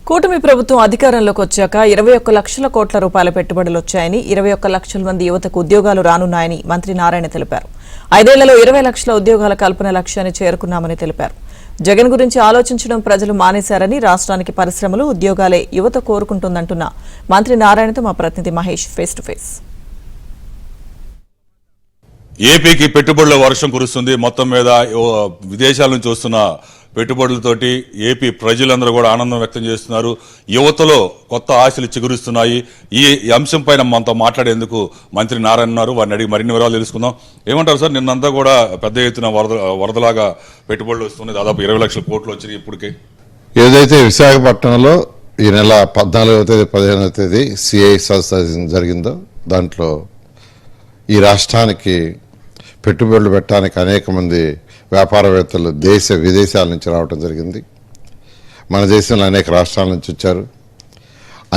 కూటమి ప్రభుత్వం అధికారంలోకి వచ్చాక 21 లక్షల కోట్ల రూపాయల పెట్టుబడులు వచ్చాయని 21 లక్షల మంది యువతకు ఉద్యోగాలు రానున్నాయని మంత్రి నారాయణ తెలిపారు. 5 ఏళ్లలో 20 లక్షల ఉద్యోగాల కల్పన లక్ష్యాన్ని చేరుకున్నామని తెలిపారు. జగన్ గురించి ఆలోచించడం ప్రజలు మానేశారని, రాష్ట్రానికి పరిశ్రమలు, ఉద్యోగాలే యువత కోరుకుంటుందంటున్న మంత్రి నారాయణతో మా ప్రతినిధి మహేష్ ఫేస్ టు ఫేస్. ఏపీకి పెట్టుబడుల వర్షం కురుస్తుంది. మొత్తం మీద విదేశాల నుంచి వస్తున్న పెట్టుబడులతోటి ఏపీ ప్రజలందరూ కూడా ఆనందం వ్యక్తం చేస్తున్నారు. యువతలో కొత్త ఆశలు చిగురిస్తున్నాయి. ఈ అంశం పైన మనతో మాట్లాడేందుకు మంత్రి నారాయణ ఉన్నారు. వారిని అడిగి మరిన్ని వివరాలు తెలుసుకుందాం. ఏమంటారు సార్, నిన్నంతా కూడా పెద్ద ఎత్తున వరదలాగా పెట్టుబడులు వస్తున్నాయి. దాదాపు 20 లక్షల కోట్లు వచ్చినాయి ఇప్పటికే. ఏదైతే విశాఖపట్నంలో ఈ నెల 14వ తేదీ 15వ తేదీ సిఐ సదస్సు జరిగిందో దాంట్లో ఈ రాష్ట్రానికి పెట్టుబడులు పెట్టడానికి అనేక మంది వ్యాపారవేత్తలు దేశ విదేశాల నుంచి రావడం జరిగింది. మన దేశంలో అనేక రాష్ట్రాల నుంచి వచ్చారు.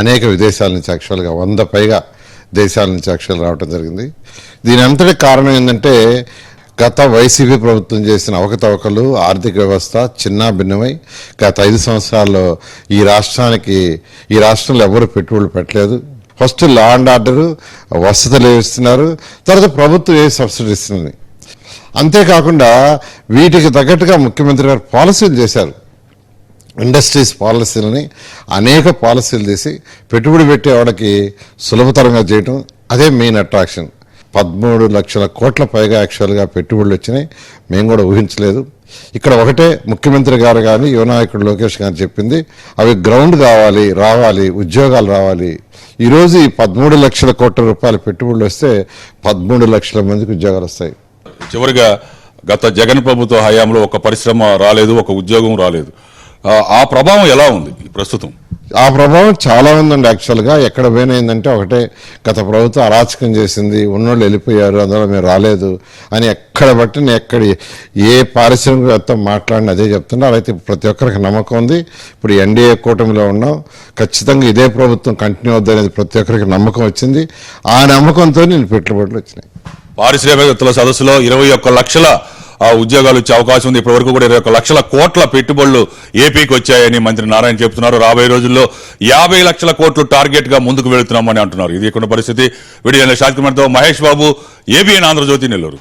అనేక విదేశాల నుంచి యాక్చువల్గా 100 పైగా దేశాల నుంచి యాక్చువల్ రావడం జరిగింది. దీని అంతటి కారణం ఏంటంటే గత వైసీపీ ప్రభుత్వం చేసిన అవకతవకలు, ఆర్థిక వ్యవస్థ చిన్న భిన్నమై గత 5 సంవత్సరాల్లో ఈ రాష్ట్రంలో ఎవరు పెట్టుబడులు పెట్టలేదు. ఫస్ట్ లా అండ్ ఆర్డర్ వసతులు ఇస్తున్నారు, తర్వాత ప్రభుత్వం ఏ సబ్సిడీ ఇస్తుంది. అంతేకాకుండా వీటికి తగ్గట్టుగా ముఖ్యమంత్రి గారు పాలసీలు చేశారు. ఇండస్ట్రీస్ పాలసీలని అనేక పాలసీలు చేసి పెట్టుబడి పెట్టేవాడికి సులభతరంగా చేయటం, అదే మెయిన్ అట్రాక్షన్. 13 లక్షల కోట్ల పైగా యాక్చువల్గా పెట్టుబడులు వచ్చినాయి. మేము కూడా ఊహించలేదు. ఇక్కడ ఒకటే ముఖ్యమంత్రి గారు కానీ యువనాయకుడు లోకేష్ గారు చెప్పింది, అవి గ్రౌండ్ రావాలి, ఉద్యోగాలు రావాలి. ఈరోజు ఈ 13 లక్షల కోట్ల రూపాయల పెట్టుబడులు వస్తే 13 లక్షల మందికి ఉద్యోగాలు వస్తాయి. చివరిగా గత జగన్ ప్రభుత్వ హయాంలో ఒక పరిశ్రమ రాలేదు, ఒక ఉద్యోగం రాలేదు. ఆ ప్రభావం ఎలా ఉంది ప్రస్తుతం? ఆ ప్రభావం చాలా ఉందండి. యాక్చువల్గా ఎక్కడ పోయినైందంటే ఒకటే, గత ప్రభుత్వం అరాచకం చేసింది, ఉన్నోళ్ళు వెళ్ళిపోయారు, అందులో మేము రాలేదు అని ఎక్కడ బట్టి ఏ పారిశ్రామికవేత్త మాట్లాడిన అదే చెప్తున్నారు. అయితే ప్రతి ఒక్కరికి నమ్మకం ఉంది. ఇప్పుడు ఎన్డీఏ కూటమిలో ఉన్నాం, ఖచ్చితంగా ఇదే ప్రభుత్వం కంటిన్యూ అవుతుంది అనేది ప్రతి ఒక్కరికి నమ్మకం వచ్చింది. ఆ నమ్మకంతో నేను పెట్టుబడులు వచ్చినాయి. పారిశ్రామికవేత్తల సదస్సులో 21 లక్షల ఉద్యోగాలు వచ్చే అవకాశం ఉంది. ఇప్పటి వరకు కూడా 21 లక్షల కోట్ల పెట్టుబడులు ఏపీకి వచ్చాయని మంత్రి నారాయణ చెప్తున్నారు. రాబోయే రోజుల్లో 50 లక్షల కోట్లు టార్గెట్ గా ముందుకు వెళుతున్నామని అంటున్నారు. ఇది ఇక్కడ పరిస్థితి. Video శాంతికుమార్తో Mahesh Babu, ABN Andhra Jyothi, Nellore.